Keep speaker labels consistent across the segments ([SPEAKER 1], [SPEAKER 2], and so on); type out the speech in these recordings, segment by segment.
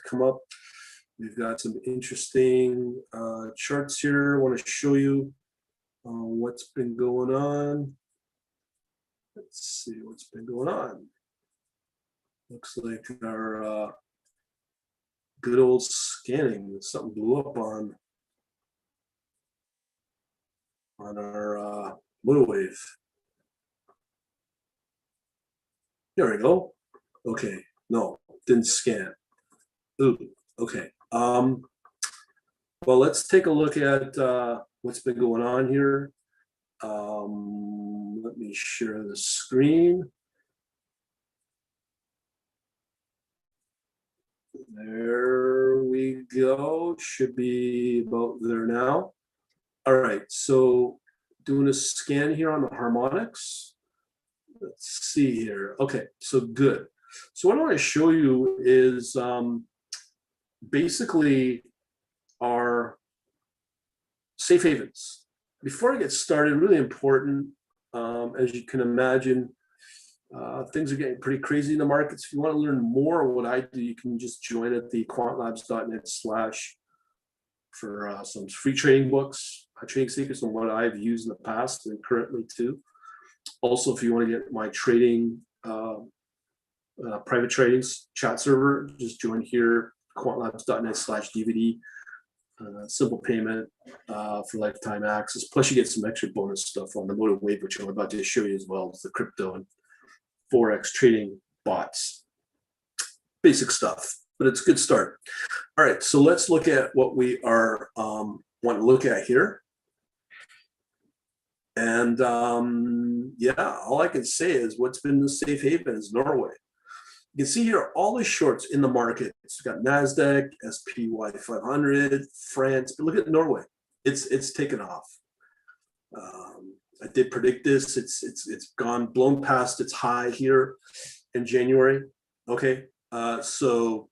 [SPEAKER 1] to come up. We've got some interesting charts here. I want to show you what's been going on. Let's see what's been going on. Looks like our good old scanning, something blew up on our motor wave. There we go. Okay, no, didn't scan. Ooh, okay. Well, let's take a look at what's been going on here. Let me share the screen. There we go. Should be about there now. All right, so doing a scan here on the harmonics. Let's see here. Okay, so good. So what I want to show you is basically our safe havens. Before I get started, really important, as you can imagine, things are getting pretty crazy in the markets. If you want to learn more of what I do, you can just join at the quantlabs.net/ for some free trading books, trading secrets, and what I've used in the past and currently too. Also, if you want to get my trading, private trading chat server, just join here, quantlabs.net/DVD. Simple payment for lifetime access. Plus, you get some extra bonus stuff on the motor wave, which I'm about to show you as well as the crypto and Forex trading bots. Basic stuff, but it's a good start. All right, so let's look at what we are want to look at here. And yeah, all I can say is what's been the safe haven is Norway. You can see here all the shorts in the market. It's got NASDAQ, SPY 500, France, but look at Norway. It's taken off. I did predict this. It's blown past its high here in January. Okay, so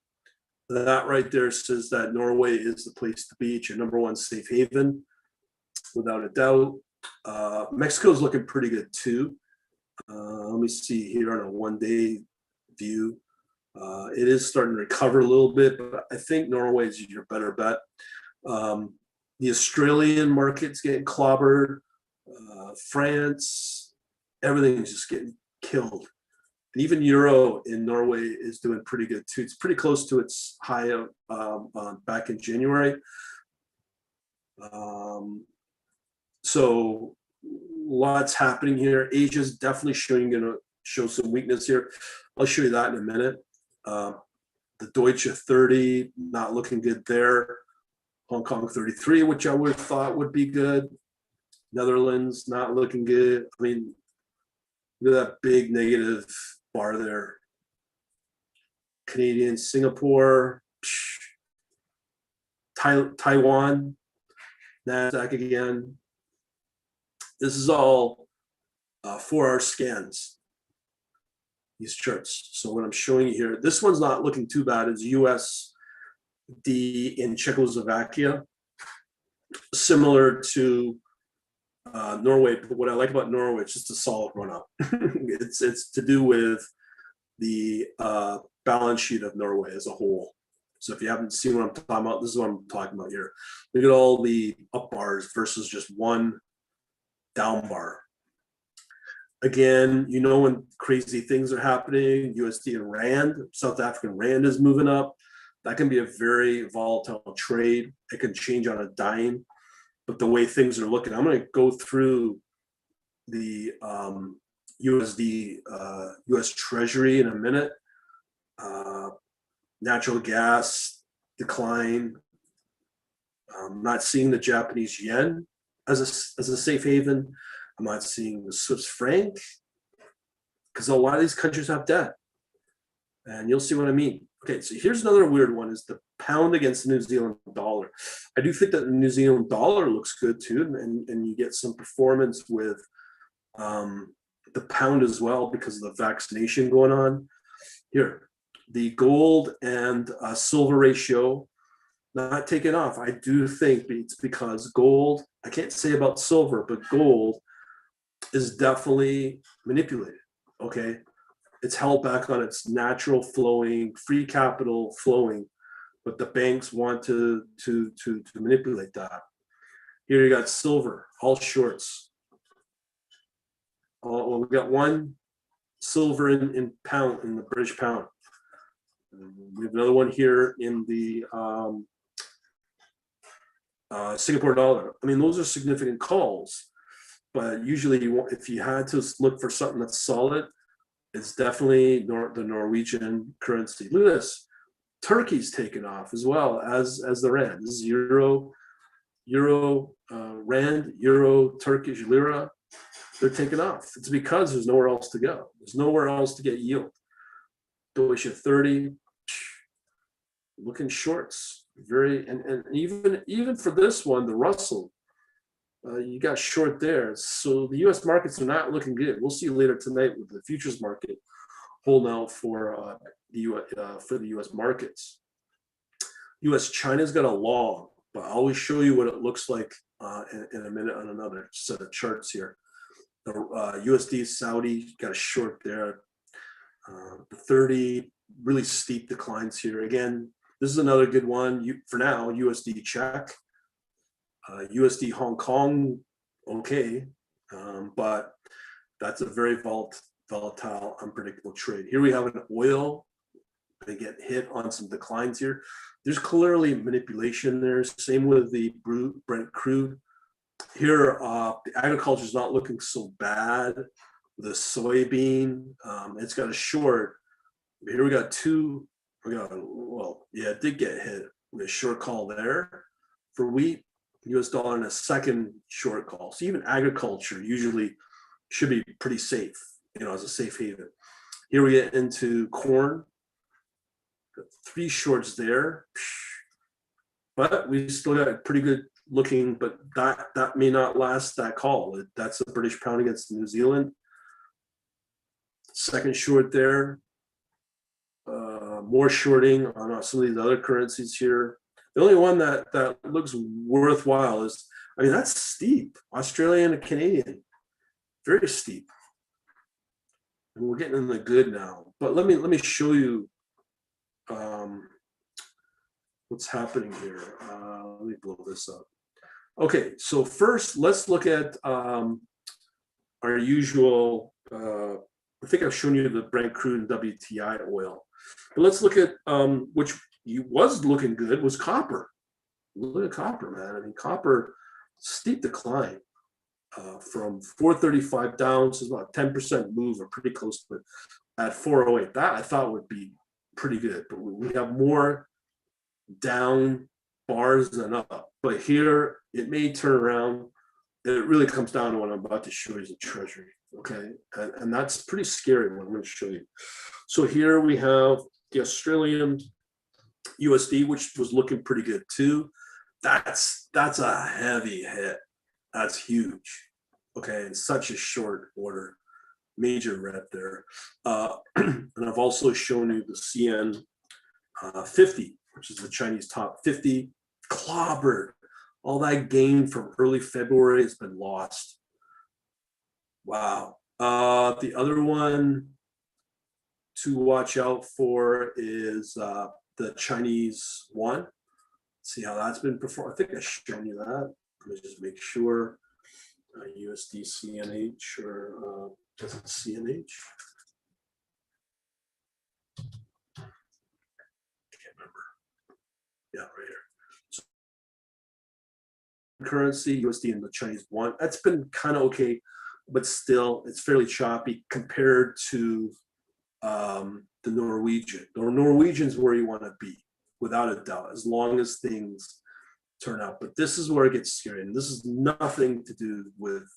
[SPEAKER 1] that right there says that Norway is the place to be. It's your #1 safe haven, without a doubt. Mexico's looking pretty good too. Let me see here on a one-day view. It is starting to recover a little bit, but I think Norway is your better bet. The Australian market's getting clobbered. France, everything's just getting killed. And even Euro in Norway is doing pretty good too. It's pretty close to its high back in January. So lots happening here. Asia's definitely going to show some weakness here. I'll show you that in a minute. The Deutsche 30 not looking good there. Hong Kong 33, which I would have thought would be good. Netherlands not looking good. I mean, look at that big negative bar there. Canadian, Singapore, Taiwan, NASDAQ again. This is all 4-hour scans, these charts. So what I'm showing you here, this one's not looking too bad. It's USD in Czechoslovakia, similar to Norway. But what I like about Norway, it's just a solid run up. it's to do with the balance sheet of Norway as a whole. So if you haven't seen what I'm talking about, this is what I'm talking about here. Look at all the up bars versus just one down bar. Again, you know when crazy things are happening, USD and Rand, South African Rand is moving up. That can be a very volatile trade. It can change on a dime. But the way things are looking, I'm going to go through the USD, US Treasury in a minute. Natural gas decline. I'm not seeing the Japanese yen as a safe haven. I'm not seeing the Swiss franc because a lot of these countries have debt. And you'll see what I mean. Okay, so here's another weird one is the pound against the New Zealand dollar. I do think that the New Zealand dollar looks good too, and you get some performance with the pound as well because of the vaccination going on. Here, the gold and silver ratio not taking off. I do think it's because gold, I can't say about silver, but gold is definitely manipulated, okay? It's held back on its natural flowing, free capital flowing but the banks want to manipulate that. Here you got silver, all shorts. Well, we got one silver in pound, in the British pound. We have another one here in the Singapore dollar. I mean, those are significant calls, but usually if you had to look for something that's solid, it's definitely the Norwegian currency. Look at this. Turkey's taken off as well as the rand. This is euro, rand, euro, Turkish lira. They're taking off. It's because there's nowhere else to go. There's nowhere else to get yield. Deutsche 30, looking shorts. Very, and even for this one, the Russell, you got short there. So the U.S. markets are not looking good. We'll see later tonight with the futures market holding out for the U.S. markets. U.S. China's got a long, but I'll always show you what it looks like in a minute on another set of charts here. The USD Saudi got a short there. The 30 really steep declines here. Again, this is another good one for now. USD Czech, USD Hong Kong, okay, but that's a very volatile, unpredictable trade. Here we have an oil. They get hit on some declines here. There's clearly manipulation there. Same with the Brent crude. Here, the agriculture is not looking so bad. The soybean, it's got a short. Here we got two. It did get hit with a short call there for wheat, US dollar, and a second short call. So even agriculture usually should be pretty safe, as a safe haven. Here we get into corn. Got 3 shorts there, but we still got pretty good looking, but that may not last that call. That's the British pound against New Zealand. Second short there. More shorting on some of these other currencies here. The only one that looks worthwhile is, that's steep. Australian and Canadian, very steep. And we're getting in the good now. But let me show you what's happening here. Let me blow this up. Okay, so first let's look at our usual. I think I've shown you the Brent crude and WTI oil. But let's look at which was looking good was copper. Look at copper, man. Copper, steep decline from 435 down, so it's about 10% move, or pretty close to it, at 408. That I thought would be pretty good, but we have more down bars than up. But here it may turn around. It really comes down to what I'm about to show you, the Treasury. Okay, and that's pretty scary what I'm going to show you. So here we have the Australian USD, which was looking pretty good too. That's a heavy hit. That's huge. Okay, in such a short order, major rep there. And I've also shown you the CN 50, which is the Chinese top 50, clobbered. All that gain from early February has been lost. Wow. The other one to watch out for is the Chinese yuan. See how that's been performed. I think I've shown you that. Let me just make sure. USD CNH, or is it CNH? Can't remember. Yeah, right here. So, currency, USD and the Chinese yuan. That's been kind of okay, but still it's fairly choppy compared to the Norwegian. The Norwegian's where you want to be, without a doubt, as long as things turn out. But this is where it gets scary, and this is nothing to do with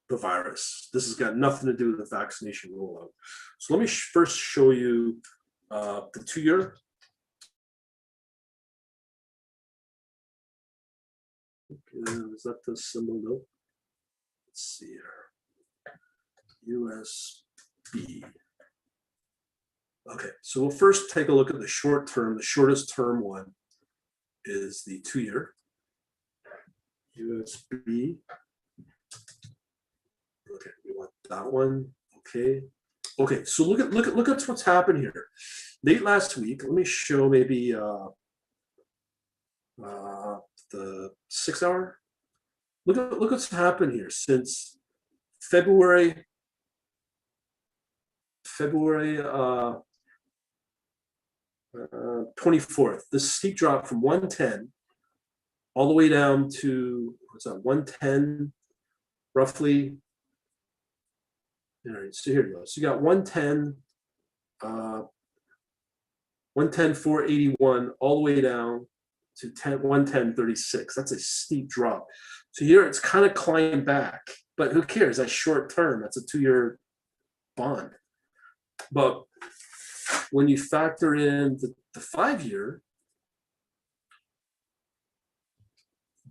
[SPEAKER 1] the virus. This has got nothing to do with the vaccination rollout. So let me first show you the 2-year. Okay, is that the symbol? No. Let's see here. USB. Okay, so we'll first take a look at the short term. The shortest term one is the 2-year. USB. Okay, we want that one. Okay. Okay, so look at what's happened here. Late last week, let me show maybe the 6 hour. Look what's happened here since February 24th. This steep drop from 110 all the way down to what's that, 110 roughly. All right, so here you go. So you got 110, 481 all the way down to 110.36. That's a steep drop. So here it's kind of climbed back, but who cares? That's short term. That's a 2-year bond. But when you factor in the 5-year,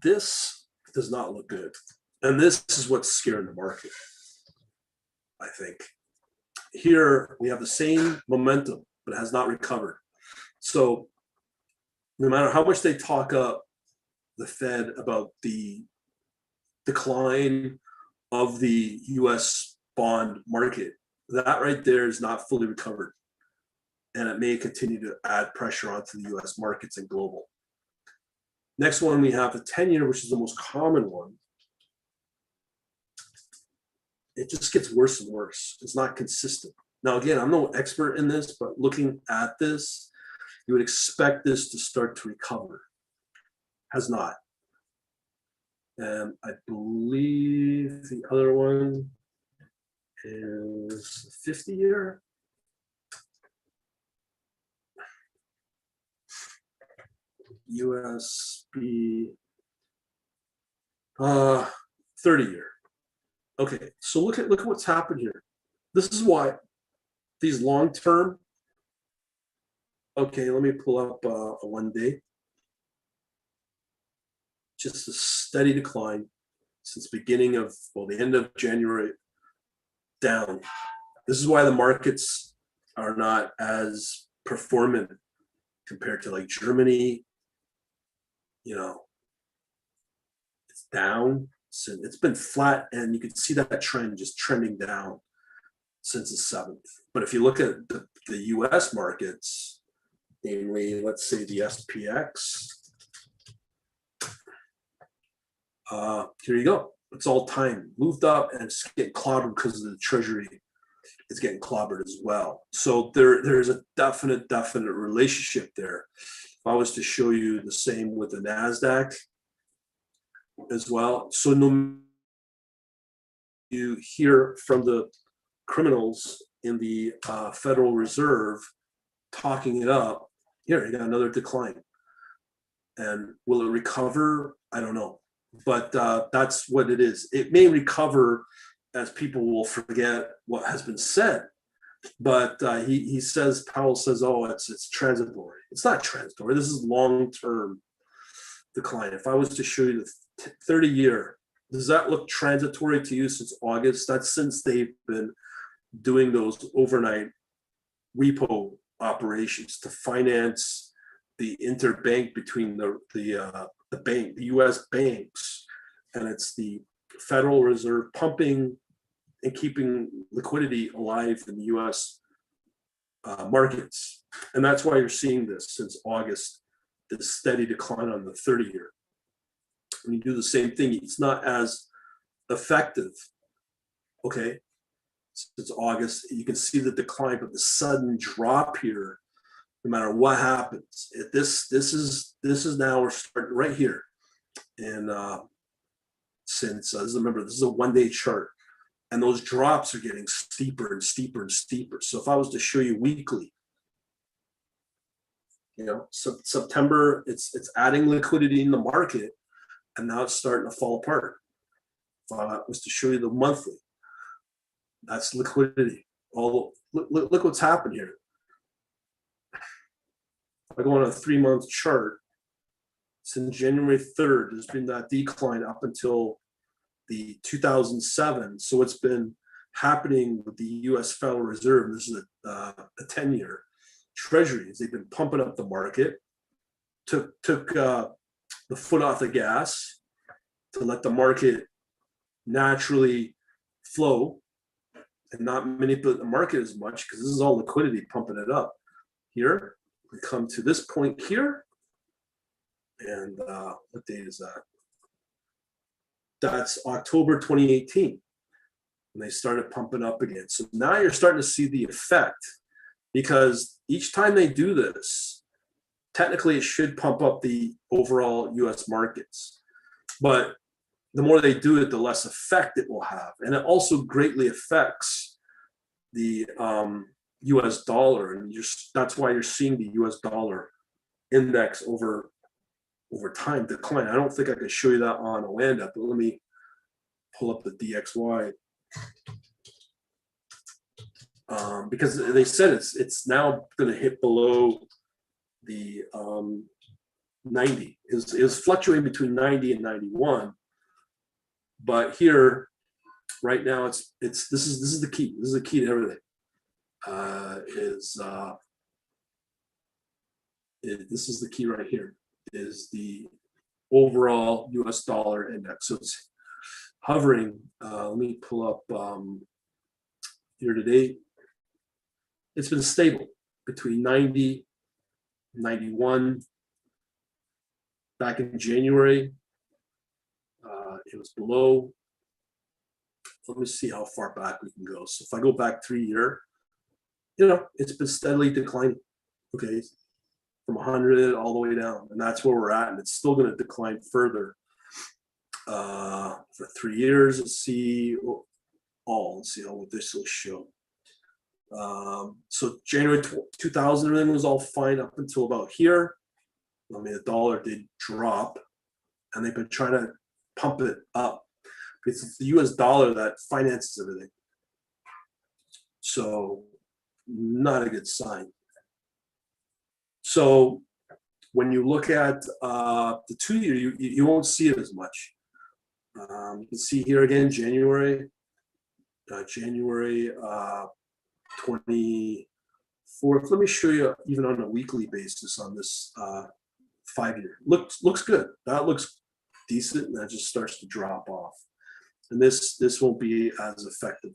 [SPEAKER 1] this does not look good. And this is what's scaring the market, I think. Here we have the same momentum, but it has not recovered. So no matter how much they talk up the Fed about the decline of the US bond market, that right there is not fully recovered. And it may continue to add pressure onto the US markets and global. Next one, we have the 10-year, which is the most common one. It just gets worse and worse. It's not consistent. Now, again, I'm no expert in this, but looking at this, you would expect this to start to recover. Has not. And I believe the other one is 50-year. USB 30-year. Okay, so look at what's happened here. This is why these long-term. Okay, let me pull up a 1 day. Just a steady decline since beginning of, well, the end of January down. This is why the markets are not as performant compared to like Germany. You know, it's down. So it's been flat, and you can see that trend just trending down since the 7th. But if you look at the US markets, namely, let's say the SPX, here you go. It's all time moved up, and it's getting clobbered because of the Treasury. It's getting clobbered as well. So there's a definite relationship there. If I was to show you the same with the NASDAQ as well. So no, you hear from the criminals in the Federal Reserve talking it up. Here, you got another decline. And will it recover? I don't know. But that's what it is. It may recover as people will forget what has been said. But he says, Powell says, oh, it's transitory. It's not transitory. This is long-term decline. If I was to show you the 30-year, does that look transitory to you since August? That's since they've been doing those overnight repo operations to finance the interbank between the bank, the U.S. banks, and it's the Federal Reserve pumping and keeping liquidity alive in the U.S. Markets, and that's why you're seeing this since August, this steady decline on the 30-year. When you do the same thing, it's not as effective. Okay, since August, you can see the decline, but the sudden drop here, no matter what happens, this is now we're starting right here, and since remember, this is a 1 day chart, and those drops are getting steeper and steeper and steeper. So if I was to show you weekly, you know, September, it's adding liquidity in the market, and now it's starting to fall apart. If I was to show you the monthly, that's liquidity. Look what's happened here. If I go on a 3-month chart, since January 3rd, there's been that decline up until the 2007. So it's been happening with the U.S. Federal Reserve. This is a 10-year Treasuries. They've been pumping up the market, took the foot off the gas to let the market naturally flow and not manipulate the market as much, because this is all liquidity pumping it up. Here, we come to this point here, And what date is that? That's October 2018. And they started pumping up again. So now you're starting to see the effect, because each time they do this, technically it should pump up the overall US markets. But the more they do it, the less effect it will have. And it also greatly affects the US dollar. And that's why you're seeing the US dollar index over time decline. I don't think I can show you that on Oanda, but let me pull up the DXY. Because they said it's now going to hit below the 90. It was fluctuating between 90 and 91, but here, right now, this is the key. This is the key to everything. This is the key right here. Is the overall U.S. dollar index. So it's hovering. Let me pull up year to date. It's been stable between 90, 91. Back in January, it was below. Let me see how far back we can go. So if I go back 3 years, it's been steadily declining. Okay, from 100 all the way down, and that's where we're at, and it's still going to decline further for 3 years. Let's see what this will show. So January 2000, everything was all fine up until about here. I mean, the dollar did drop, and they've been trying to pump it up. It's the US dollar that finances everything. So not a good sign. So when you look at the 2 year, you won't see it as much. You can see here again, January 24th. Let me show you even on a weekly basis on this 5 year. Looks good. That looks decent, and that just starts to drop off. And this won't be as effective.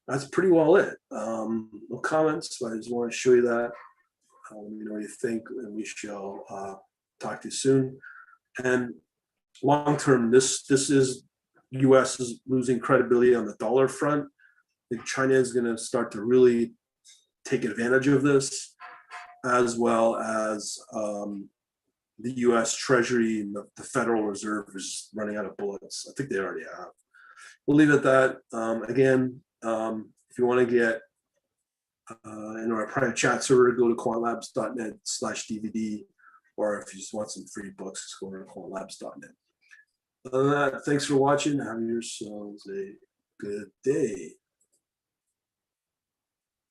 [SPEAKER 1] That's pretty well it. No comments. So I just want to show you that. Let me know what you think, and we shall talk to you soon. And long term, this is U.S. is losing credibility on the dollar front. I think China is going to start to really take advantage of this, as well as the U.S. Treasury and the Federal Reserve is running out of bullets. I think they already have. We'll leave it at that. Again, if you want to get in our private chat server, go to quantlabs.net/DVD, or if you just want some free books, go to quantlabs.net. Other than that, thanks for watching. Have yourselves a good day.